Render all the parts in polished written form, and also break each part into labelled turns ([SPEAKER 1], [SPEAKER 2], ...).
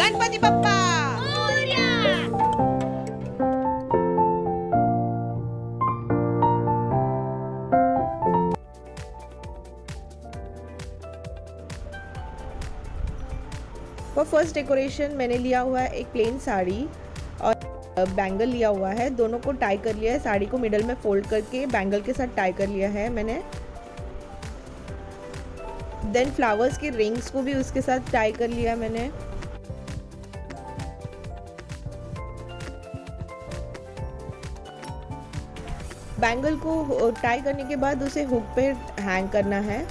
[SPEAKER 1] Ganpati Bappa. For first decoration मैंने लिया हुआ है एक प्लेन साड़ी और बैंगल लिया हुआ है। दोनों को टाई कर लिया है, साड़ी को मिडल में फोल्ड करके बैंगल के साथ टाई कर लिया है मैंने। देन फ्लावर्स की रिंग्स को भी उसके साथ टाई कर लिया मैंने। बैंगल को टाई करने के बाद उसे हुक पे हैंग करना है।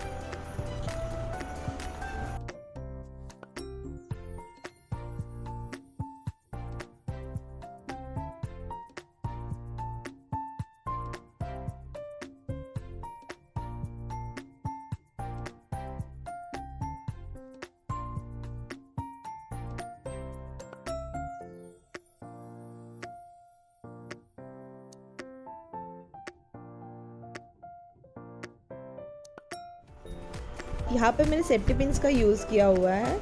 [SPEAKER 1] यहाँ पे मैंने सेफ्टी पिन्स का यूज़ किया हुआ है।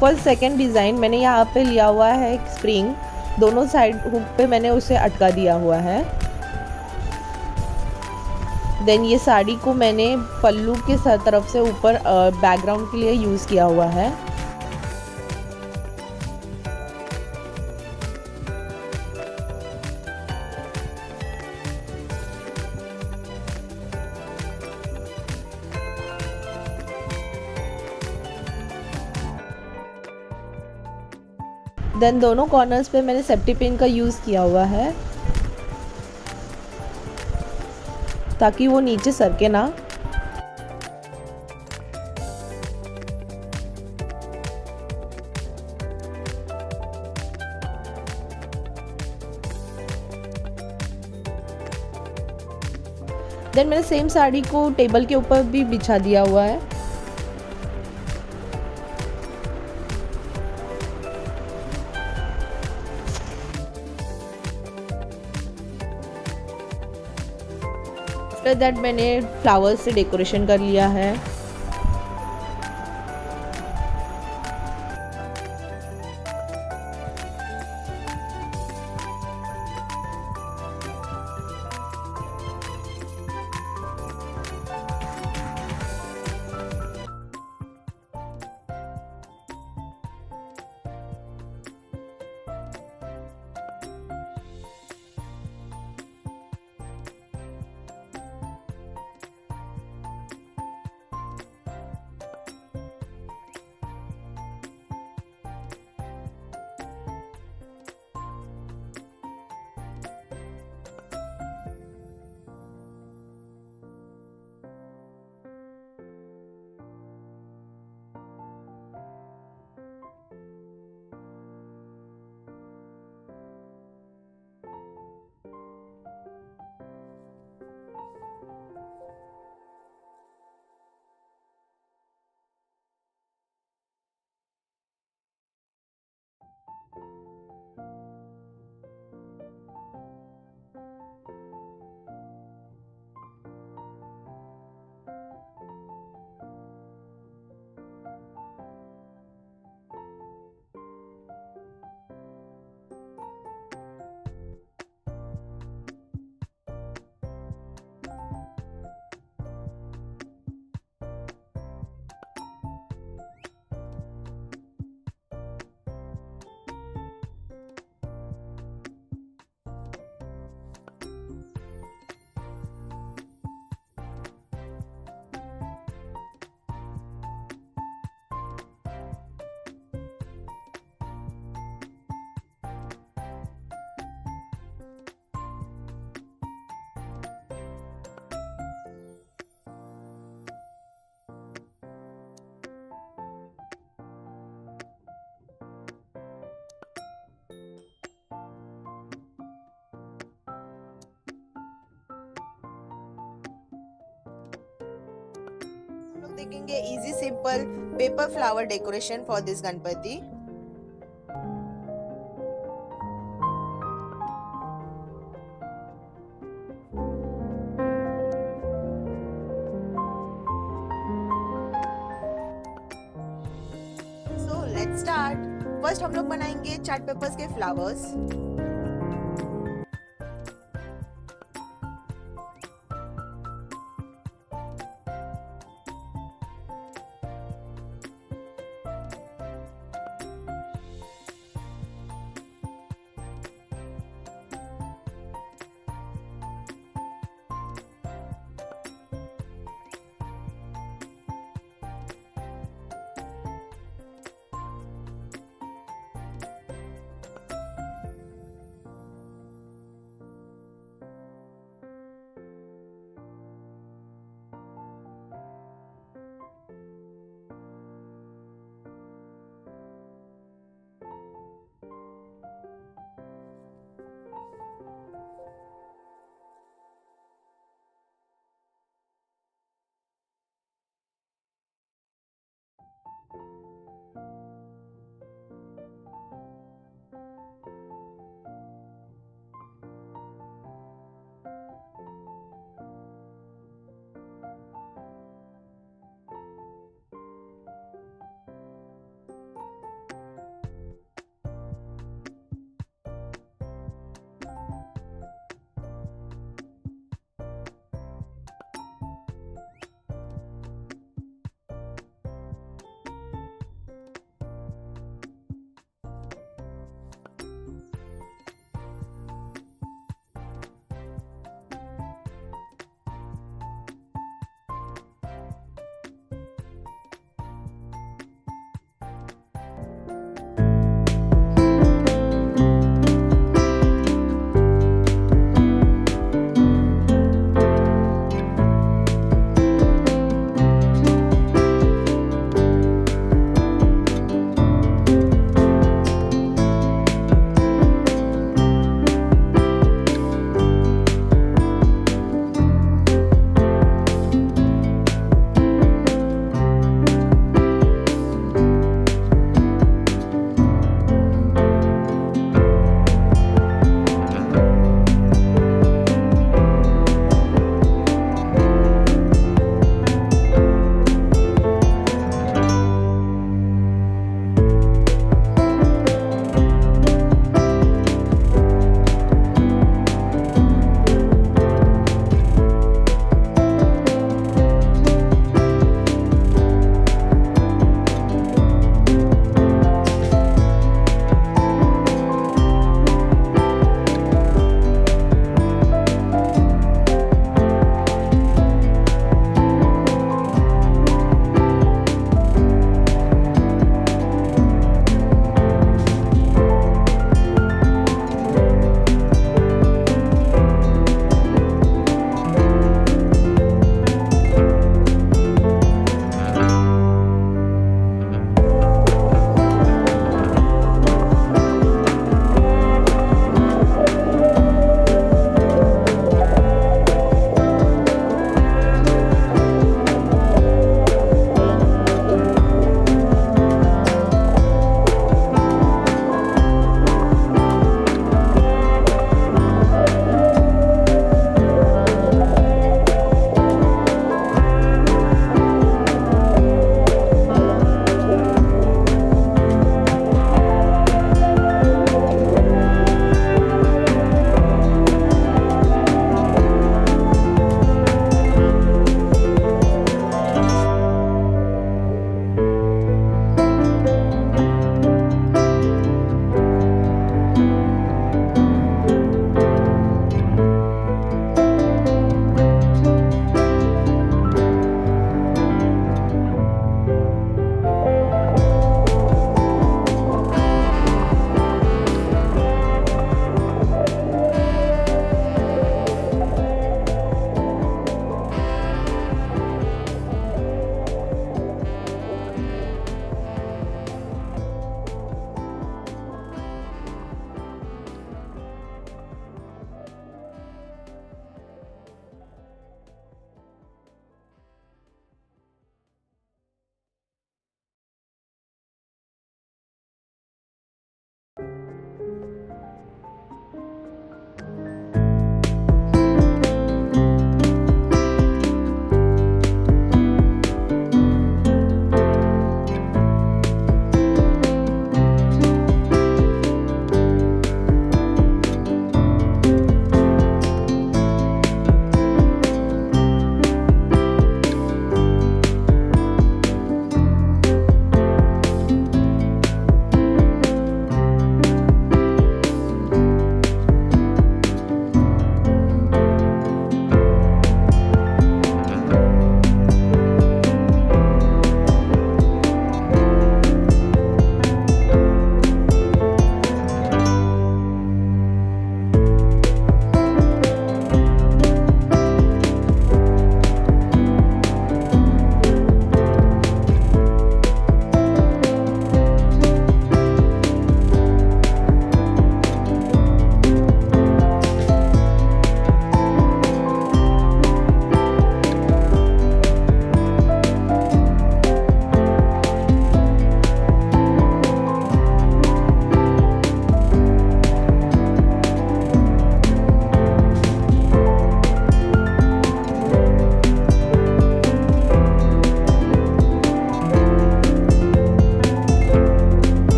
[SPEAKER 1] फॉर सेकेंड डिज़ाइन मैंने यहाँ पे लिया हुआ है एक स्प्रिंग, दोनों साइड हुक पे मैंने उसे अटका दिया हुआ है। देन ये साड़ी को मैंने पल्लू के तरफ से ऊपर बैकग्राउंड के लिए यूज़ किया हुआ है। देन दोनों कॉर्नर्स पे मैंने सेफ्टी पिन का यूज़ किया हुआ है ताकि वो नीचे सरके ना। देन मैंने सेम साड़ी को टेबल के ऊपर भी बिछा दिया हुआ है। आफ्टर दैट मैंने फ्लावर्स से डेकोरेशन कर लिया है। देखेंगे easy simple paper flower decoration for this Ganpati. So let's start. First हम लोग बनाएंगे चार्ट पेपर्स के फ्लावर्स।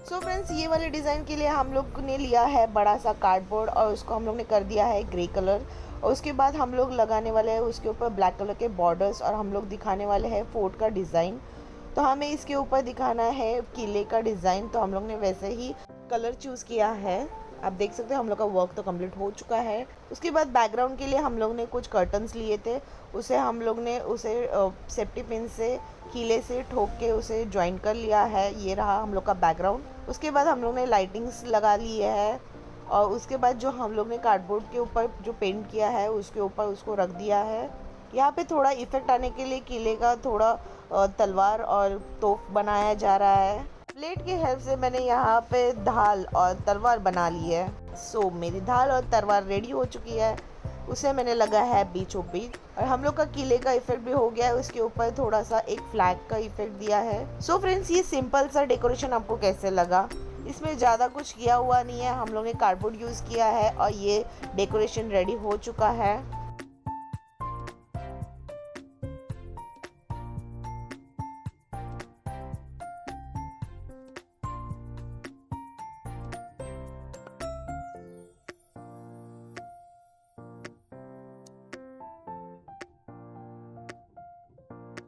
[SPEAKER 1] सो फ्रेंड्स, ये वाले डिज़ाइन के लिए हम लोग ने लिया है बड़ा सा कार्डबोर्ड और उसको हम लोग ने कर दिया है ग्रे कलर। और उसके बाद हम लोग लगाने वाले हैं उसके ऊपर ब्लैक कलर के बॉर्डर्स और हम लोग दिखाने वाले हैं फोर्ट का डिज़ाइन। तो हमें इसके ऊपर दिखाना है किले का डिज़ाइन, तो हम लोग ने वैसे ही कलर चूज़ किया है। आप देख सकते हो हम लोग का वर्क तो कंप्लीट हो चुका है। उसके बाद बैकग्राउंड के लिए हम लोग ने कुछ कर्टन्स लिए थे, उसे हम लोग ने सेफ्टी पिन से कीले से ठोक के उसे ज्वाइन कर लिया है। ये रहा हम लोग का बैकग्राउंड। उसके बाद हम लोग ने लाइटिंग्स लगा ली है और उसके बाद जो हम लोग ने कार्डबोर्ड के ऊपर जो पेंट किया है उसके ऊपर उसको रख दिया है। यहाँ पे थोड़ा इफेक्ट आने के लिए किले का थोड़ा तलवार और तोप बनाया जा रहा है। प्लेट की हेल्प से मैंने यहाँ पे ढाल और तलवार बना ली है। सो मेरी ढाल और तलवार रेडी हो चुकी है, उसे मैंने लगा है बीचों बीच और हम लोग का किले का इफेक्ट भी हो गया है। उसके ऊपर थोड़ा सा एक फ्लैग का इफेक्ट दिया है। सो फ्रेंड्स, ये सिंपल सा डेकोरेशन आपको कैसे लगा? इसमें ज़्यादा कुछ किया हुआ नहीं है, हम लोग ने कार्डबोर्ड यूज़ किया है और ये डेकोरेशन रेडी हो चुका है।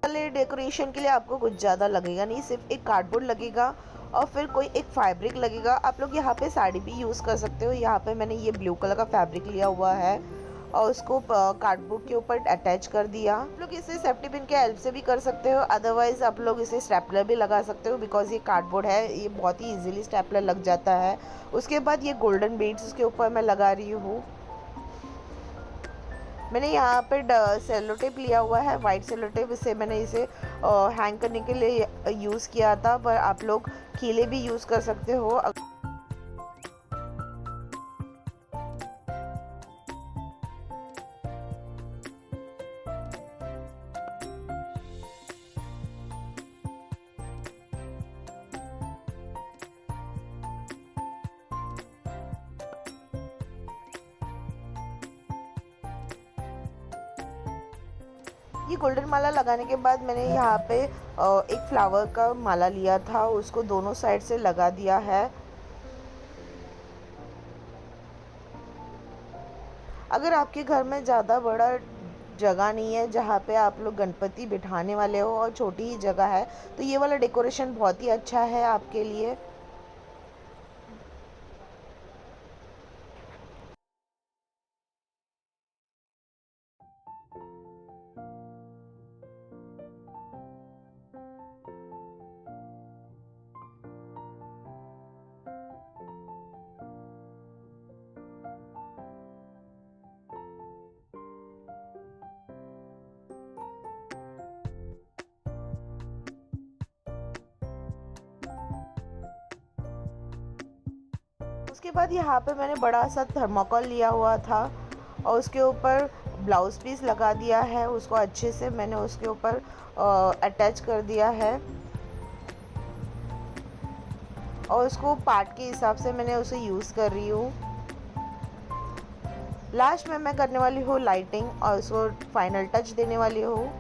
[SPEAKER 1] वाले डेकोरेशन के लिए आपको कुछ ज़्यादा लगेगा नहीं, सिर्फ एक कार्डबोर्ड लगेगा और फिर कोई एक फैब्रिक लगेगा। आप लोग यहाँ पे साड़ी भी यूज़ कर सकते हो। यहाँ पे मैंने ये ब्लू कलर का फैब्रिक लिया हुआ है और उसको कार्डबोर्ड के ऊपर अटैच कर दिया। आप लोग इसे सेफ्टी पिन के हेल्प से भी कर सकते हो, अदरवाइज़ आप लोग इसे स्टेपलर भी लगा सकते हो। बिकॉज ये कार्डबोर्ड है, ये बहुत ही ईजिली स्टेपलर लग जाता है। उसके बाद ये गोल्डन बीड्स उसके ऊपर मैं लगा रही हूँ। मैंने यहाँ पे सेलो टेप लिया हुआ है, वाइट सेलो टेप। इसे मैंने इसे हैंग करने के लिए यूज़ किया था, पर आप लोग कीले भी यूज़ कर सकते हो। ये गोल्डन माला लगाने के बाद मैंने यहाँ पे एक फ्लावर का माला लिया था, उसको दोनों साइड से लगा दिया है। अगर आपके घर में ज़्यादा बड़ा जगह नहीं है जहाँ पे आप लोग गणपति बिठाने वाले हो और छोटी ही जगह है, तो ये वाला डेकोरेशन बहुत ही अच्छा है आपके लिए। उसके बाद यहाँ पे मैंने बड़ा सा थर्माकोल लिया हुआ था और उसके ऊपर ब्लाउज पीस लगा दिया है। उसको अच्छे से मैंने उसके ऊपर अटैच कर दिया है और उसको पार्ट के हिसाब से मैंने उसे यूज़ कर रही हूँ। लास्ट में मैं करने वाली हूँ लाइटिंग और उसको फाइनल टच देने वाली हूँ।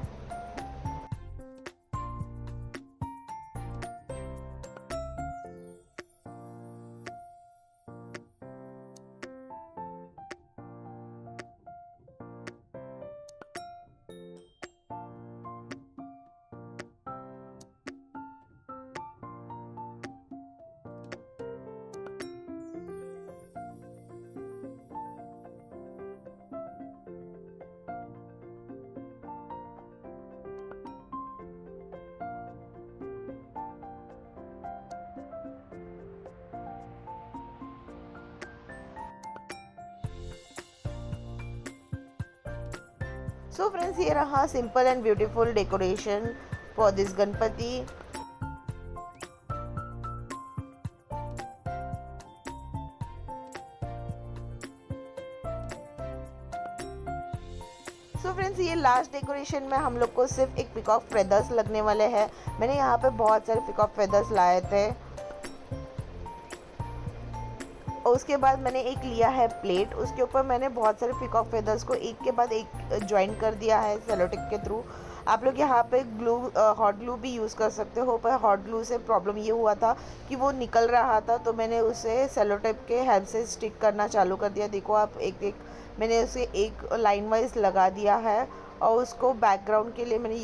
[SPEAKER 1] सो फ्रेंड्स, ये रहा simple and beautiful decoration for this Ganpati. So friends, ये लास्ट डेकोरेशन में हम लोग को सिर्फ एक पिकॉक फेदर्स लगने वाले हैं। मैंने यहाँ पे बहुत सारे पिकॉक फेदर्स लाए थे और उसके बाद मैंने एक लिया है प्लेट, उसके ऊपर मैंने बहुत सारे पिकॉक फेदर्स को एक के बाद एक ज्वाइन कर दिया है सेलो टेप के थ्रू। आप लोग यहाँ पे ग्लू हॉट ग्लू भी यूज़ कर सकते हो, पर हॉट ग्लू से प्रॉब्लम ये हुआ था कि वो निकल रहा था, तो मैंने उसे सेलो टेप के हेल्प से स्टिक करना चालू कर दिया। देखो आप एक एक मैंने उसे एक लाइन वाइज लगा दिया है और उसको बैकग्राउंड के लिए मैंने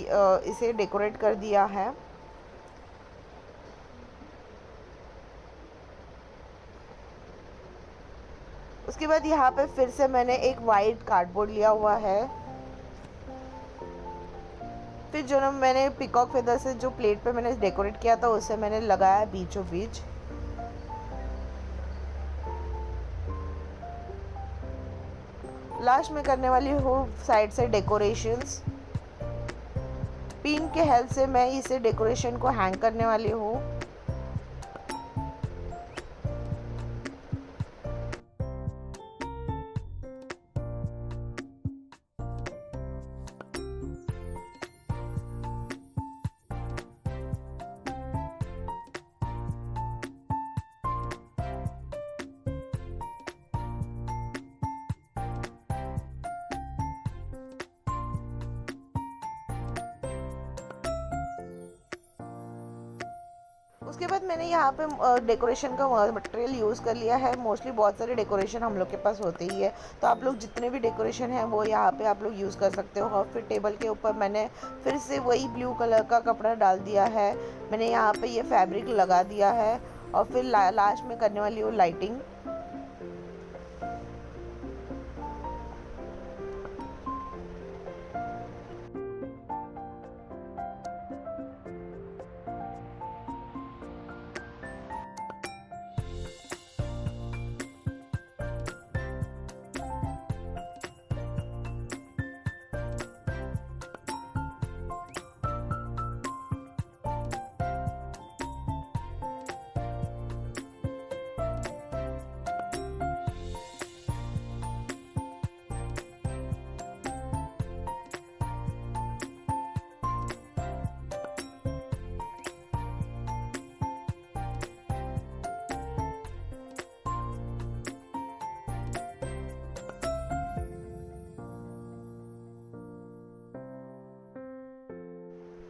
[SPEAKER 1] इसे डेकोरेट कर दिया है। उसके बाद यहाँ पे फिर से मैंने एक वाइट कार्डबोर्ड लिया हुआ है। फिर जो ना मैंने पिकॉक फेदर से जो प्लेट पे मैंने डेकोरेट किया था उसे मैंने लगाया बीचों बीच। लास्ट में करने वाली हूँ साइड से डेकोरेशंस। पिन के हेल्प से मैं इसे डेकोरेशन को हैंग करने वाली हूँ। उसके बाद मैंने यहाँ पे डेकोरेशन का मटेरियल यूज़ कर लिया है। मोस्टली बहुत सारे डेकोरेशन हम लोग के पास होते ही है, तो आप लोग जितने भी डेकोरेशन है वो यहाँ पे आप लोग यूज़ कर सकते हो। और फिर टेबल के ऊपर मैंने फिर से वही ब्लू कलर का कपड़ा डाल दिया है। मैंने यहाँ पे ये फैब्रिक लगा दिया है और फिर लास्ट में करने वाली वो लाइटिंग।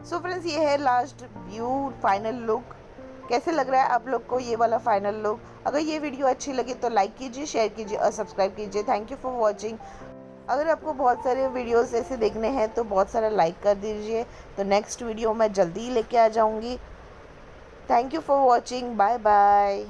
[SPEAKER 1] सो फ्रेंड्स, ये है लास्ट व्यू, फाइनल लुक। कैसे लग रहा है आप लोग को ये वाला फाइनल लुक? अगर ये वीडियो अच्छी लगी तो लाइक कीजिए, शेयर कीजिए और सब्सक्राइब कीजिए। Thank you for watching. अगर आपको बहुत सारे वीडियोस ऐसे देखने हैं तो बहुत सारा लाइक कर दीजिए, तो नेक्स्ट वीडियो मैं जल्दी ही लेके आ जाऊँगी। Thank you for watching. Bye bye.